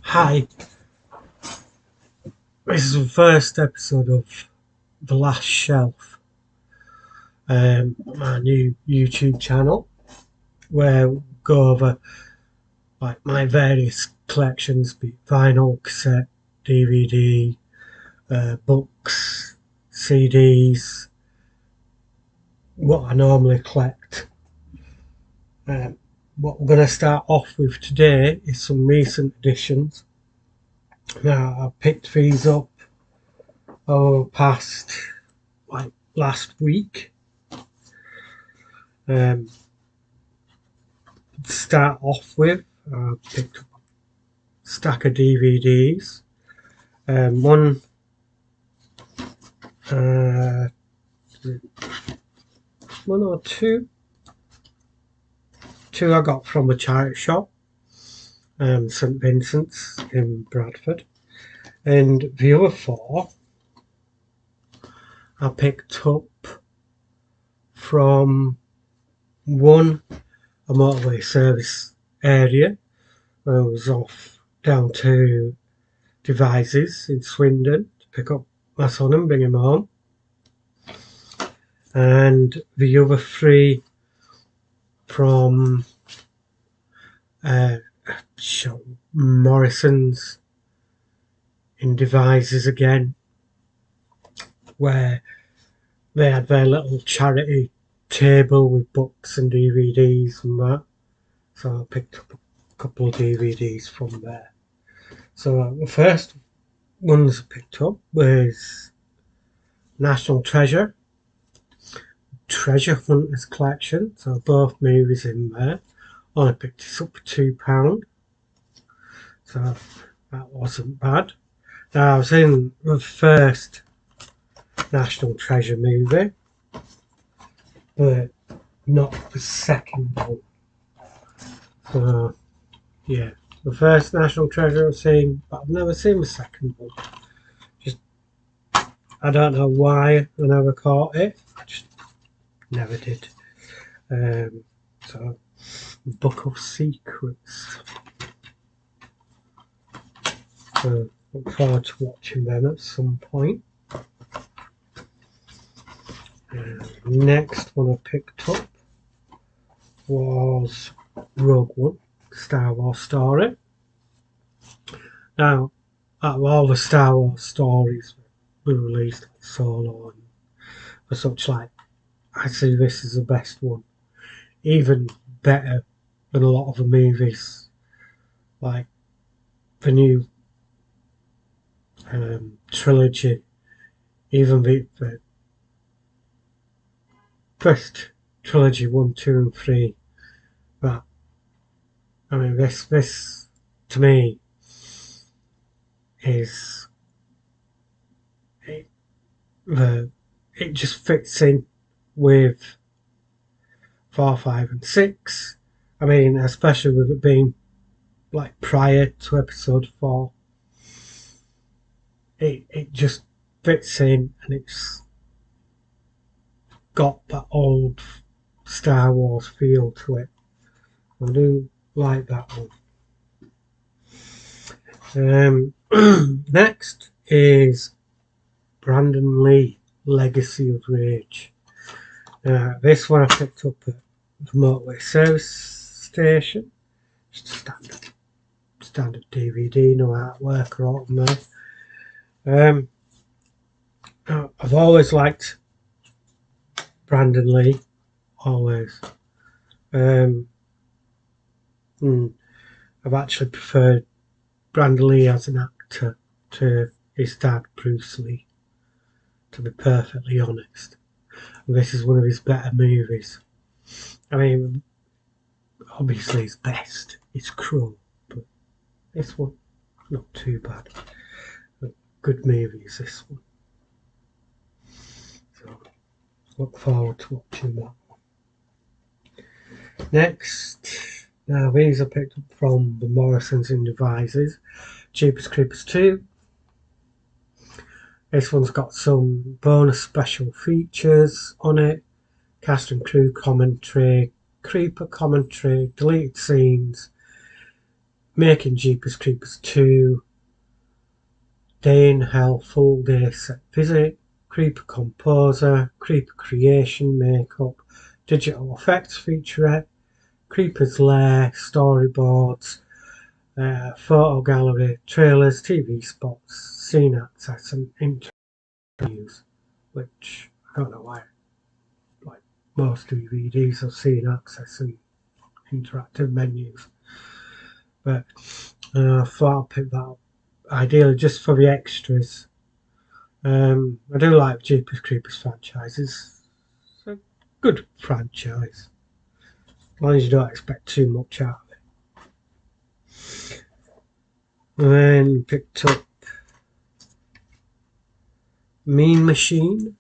Hi, this is the first episode of The Last Shelf, my new YouTube channel, where we go over like my various collections, be it vinyl, cassette, DVD, books, CDs, what I normally collect. What we're going to start off with today is some recent editions. Now, I picked these up over past like last week. To start off with, I picked up a stack of DVDs. One uh, one or two I got from a charity shop, St Vincent's in Bradford, and the other four I picked up from one a motorway service area. I was off down to Devizes in Swindon to pick up my son and bring him home, and the other three from Morrison's in Devizes again, where they had their little charity table with books and DVDs and that. So I picked up a couple of DVDs from there. So the first ones I picked up was National Treasure Hunters Collection. So both movies in there. Only picked this up for £2. So that wasn't bad. Now I was in the first National Treasure movie, but not the second one. So yeah, the first National Treasure I've seen, but I've never seen the second one. Just I don't know why I never caught it. I just never did. So Book of Secrets. So look forward to watching them at some point. Next one I picked up was Rogue One, Star Wars story. Now, out of all the Star Wars stories were released on Solo and for such like, I see this as the best one. Even better than a lot of the movies, like the new trilogy, even the first trilogy 1, 2 and 3. But I mean this to me is it just fits in with 4, 5 and 6. I mean, especially with it being like prior to episode 4, it just fits in, and it's got that old Star Wars feel to it. I do like that one. Next is Brandon Lee, Legacy of Rage. This one I picked up at the motorway service station. Just a standard DVD, no artwork or autumn there. I've always liked Brandon Lee, always. I've actually preferred Brandon Lee as an actor to his dad, Bruce Lee, to be perfectly honest. And this is one of his better movies. I mean, obviously his best is Crow, but this one, not too bad. But good movie is this one. So, look forward to watching that one. Next, now these are picked up from the Morrisons in Devizes. Jeepers Creepers 2. This one's got some bonus special features on it. Cast and crew commentary, creeper commentary, deleted scenes, making Jeepers Creepers 2, Day in Hell Full Day Set Visit, Creeper Composer, Creeper Creation Makeup, Digital Effects Featurette, Creeper's Lair, Storyboards, Photo Gallery, Trailers, TV Spots, Scene Access and Interviews, which I don't know why, like most DVDs have Scene Access and interactive menus, but I thought I'll pick that up ideally just for the extras. I do like Jeepers Creepers franchises. It's a good franchise, as long as you don't expect too much out of it. And then picked up Mean Machine.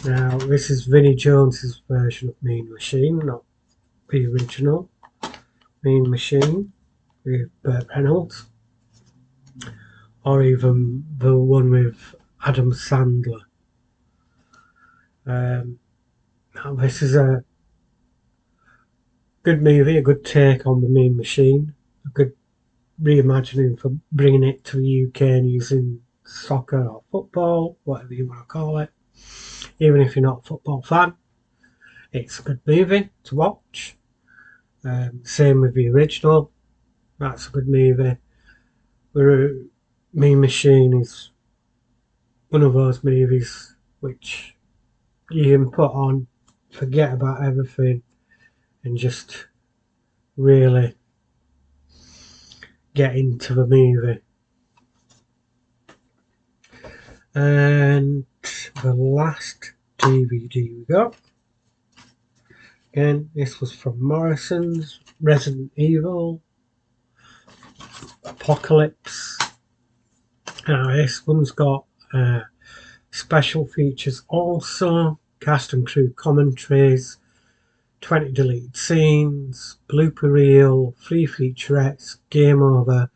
Now this is Vinnie Jones's version of Mean Machine, not the original Mean Machine with Burt Reynolds, or even the one with Adam Sandler. Now this is a good movie, a good take on the Mean Machine, a good reimagining for bringing it to the UK and using soccer or football, whatever you want to call it. Even if you're not a football fan, it's a good movie to watch. Same with the original, that's a good movie. The Mean Machine is one of those movies which you can put on, forget about everything, and just really get into the movie. And the last DVD we got, again, this was from Morrison's, Resident Evil Apocalypse. Now this one's got special features also, cast and crew commentaries, 20 deleted scenes, blooper reel, 3 featurettes, game over,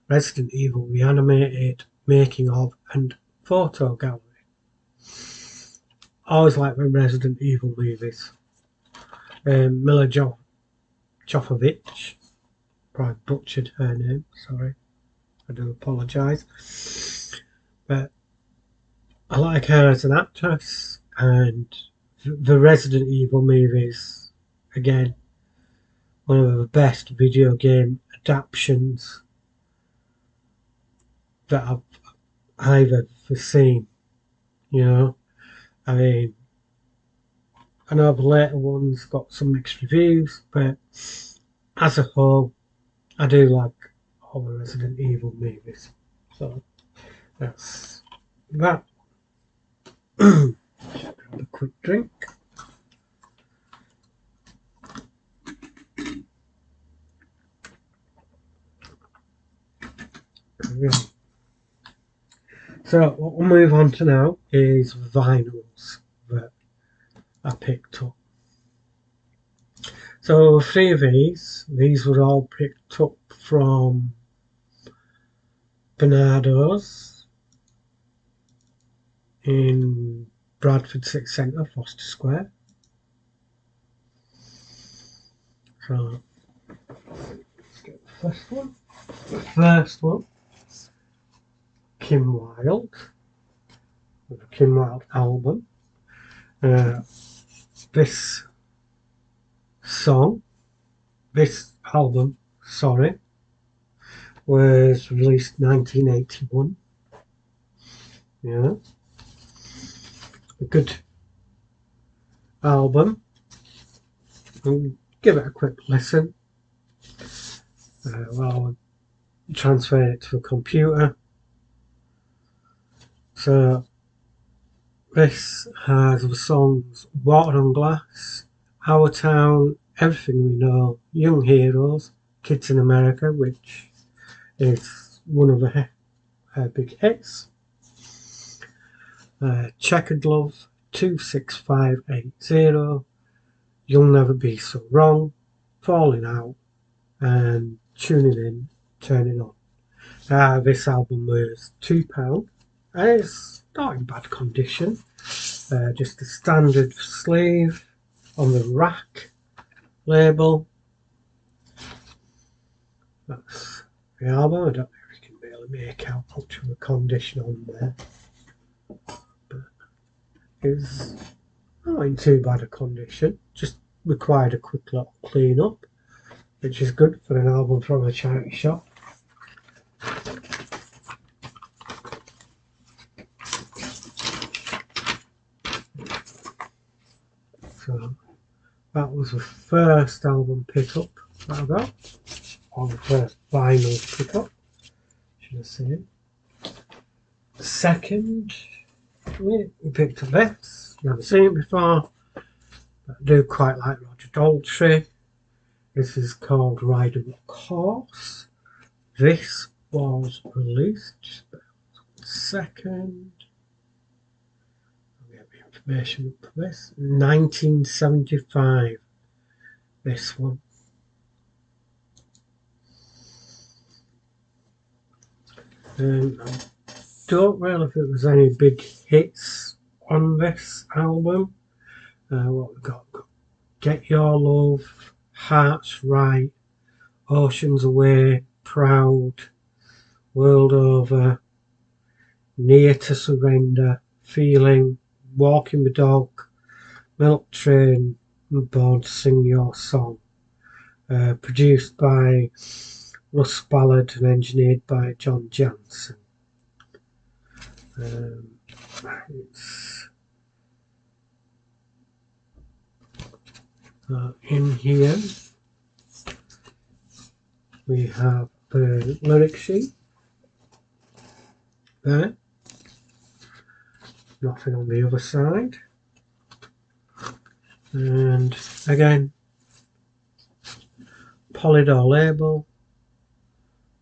Resident Evil Reanimated, making of, and photo gallery. I always like the Resident Evil movies. Mila Jovovich, probably butchered her name, sorry, I do apologise, but I like her as an actress, and the Resident Evil movies, again, one of the best video game adaptations that I've ever seen. You know, I mean, I know the later ones got some mixed reviews, but as a whole, I do like all the Resident Evil movies. So that's that. Just grab a quick drink. So what we'll move on to now is vinyls that I picked up. So 3 of these were all picked up from Bernardo's in Bradford City Centre, Foster Square. So let's get the first one. The first one, Kim Wilde, the Kim Wilde album. This album, sorry, was released 1981. Yeah, a good album. I'll give it a quick listen. I'll transfer it to a computer. So this has the songs Water on Glass, Our Town, Everything We Know, Young Heroes, Kids in America, which is one of her big hits, Checkered Love, 26580, You'll Never Be So Wrong, Falling Out, and Tuning In, Turning On. This album was £2, and it's not in bad condition. Just a standard sleeve on the rack label. That's the album. I don't know if you can really make out much of a condition on there, but it's not in too bad a condition. Just required a quick little clean up, which is good for an album from a charity shop. So that was the first album pickup that I got, or the first vinyl pickup, should I say. The second, we picked up this. Never seen it before, but I do quite like Roger Daltrey. This is called Ride a Rock Horse. This was released, just a second. I'll get the information up for this. 1975. This one. And I don't really think there's any big hits on this album. What we've got? Get Your Love, Hearts Right, Oceans Away, Proud, World Over, Near to Surrender, Feeling, Walking the Dog, Milk Train, and Born to Sing Your Song. Produced by Russ Ballard and engineered by John Jansen. In here we have the lyric sheet there, nothing on the other side, and again Polydor label,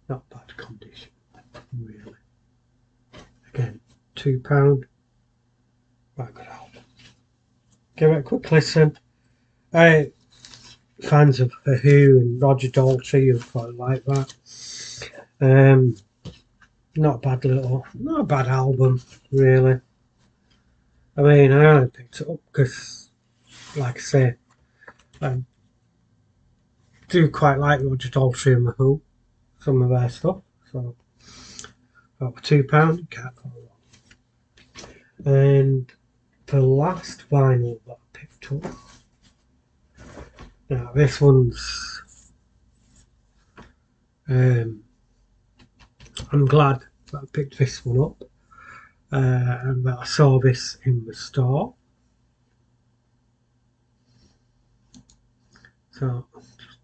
not bad condition really. Again, £2, quite good album. Give it a quick listen. Fans of The Who and Roger Daltrey, you'll quite like that. Not a bad album, really. I mean, I only picked it up because, like I say, I do quite like Roger Daltrey and The Who, some of their stuff. So, for £2, you can't go wrong. And the last vinyl that I picked up. Now, this one's. I'm glad that I picked this one up and that I saw this in the store. So, just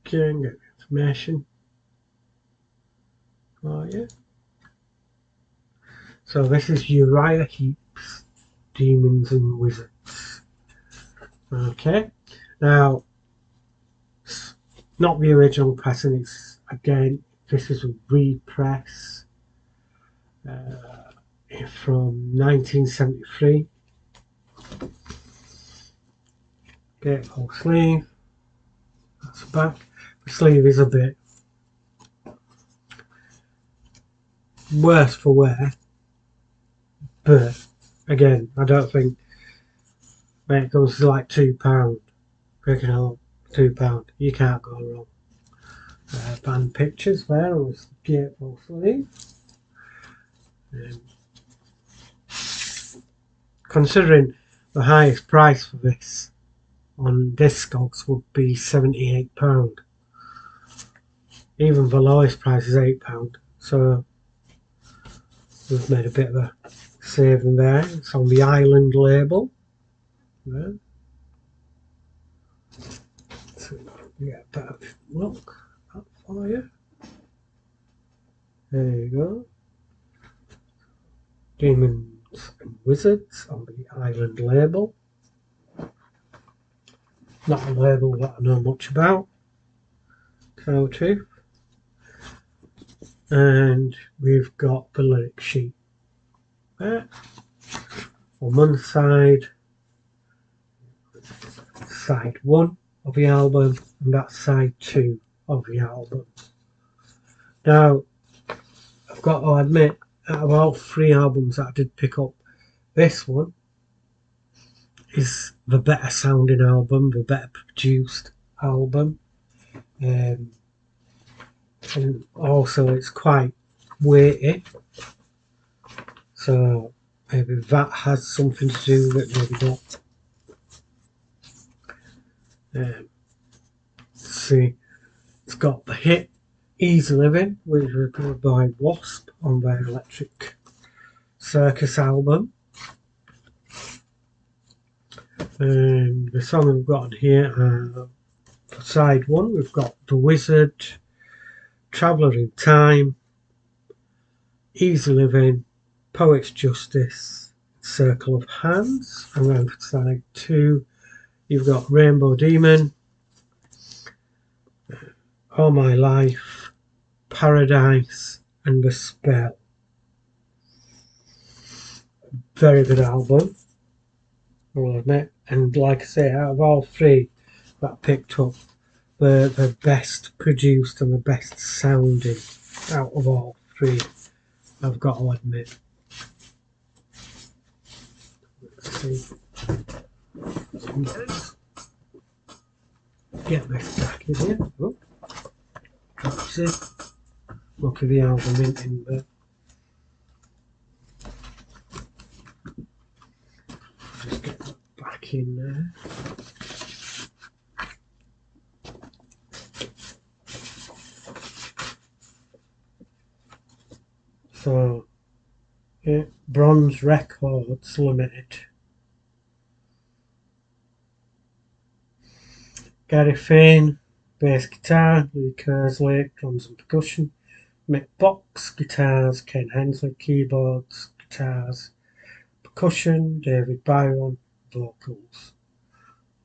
again, get the information for you. So, this is Uriah Heep's Demons and Wizards. Okay, now, it's not the original pressing, it's again, this is a repress from 1973. Okay, whole sleeve. That's the back. The sleeve is a bit worse for wear, but again, I don't think when it comes to like £2, picking up £2, you can't go wrong. Band pictures there on the gatefold sleeve. Considering the highest price for this on Discogs would be £78. Even the lowest price is £8. So we've made a bit of a saving there. It's on the Island label. Yeah. So you get a better look at that for you. There you go. Demons and Wizards on the Island label. Not a label that I know much about. So too. And we've got the lyric sheet there. On one side, side 1 of the album, and that's side 2 of the album. Now, I've got to admit, out of all 3 albums that I did pick up, this one is the better sounding album, the better produced album. and also it's quite weighty, so maybe that has something to do with it, maybe not. See, it's got the hit Easy Living, which was recorded by Wasp on their Electric Circus album. And the song we've got on here, for side one, we've got The Wizard, Traveller in Time, Easy Living, Poet's Justice, Circle of Hands. And then for side two, you've got Rainbow Demon, All My Life, Paradise, and The Spell. Very good album, I will admit. And like I say, out of all three that I picked up, the best produced and the best sounding out of all three, I've got to admit. Let's see. Get this back in here. Oh, drops it. Look at the album in there. Just get that back in there. So, yeah, Bronze Records Limited. Gary Fane, bass guitar, Lee Kerslake, drums and percussion, Mick Box, guitars, Ken Hensley, keyboards, guitars, percussion, David Byron, vocals.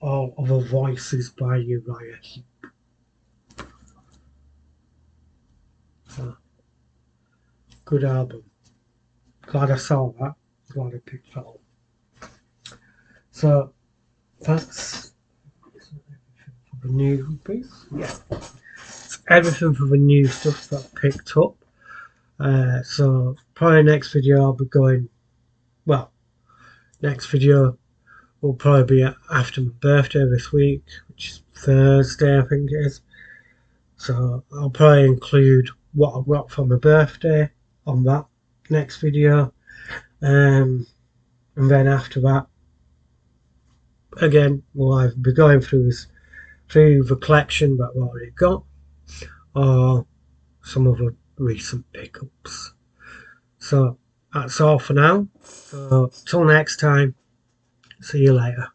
All other voices by Uriah Heep. So, good album. Glad I saw that. Glad I picked that up. So, that's the new piece. Yeah. It's everything for the new stuff that I picked up. So, probably next video I'll be going, well, next video will probably be after my birthday this week, which is Thursday, I think it is. So I'll probably include what I got for my birthday on that next video. And then after that, again, we'll either be going through the collection that I've already got, or some of the recent pickups. So that's all for now. So till next time, see you later.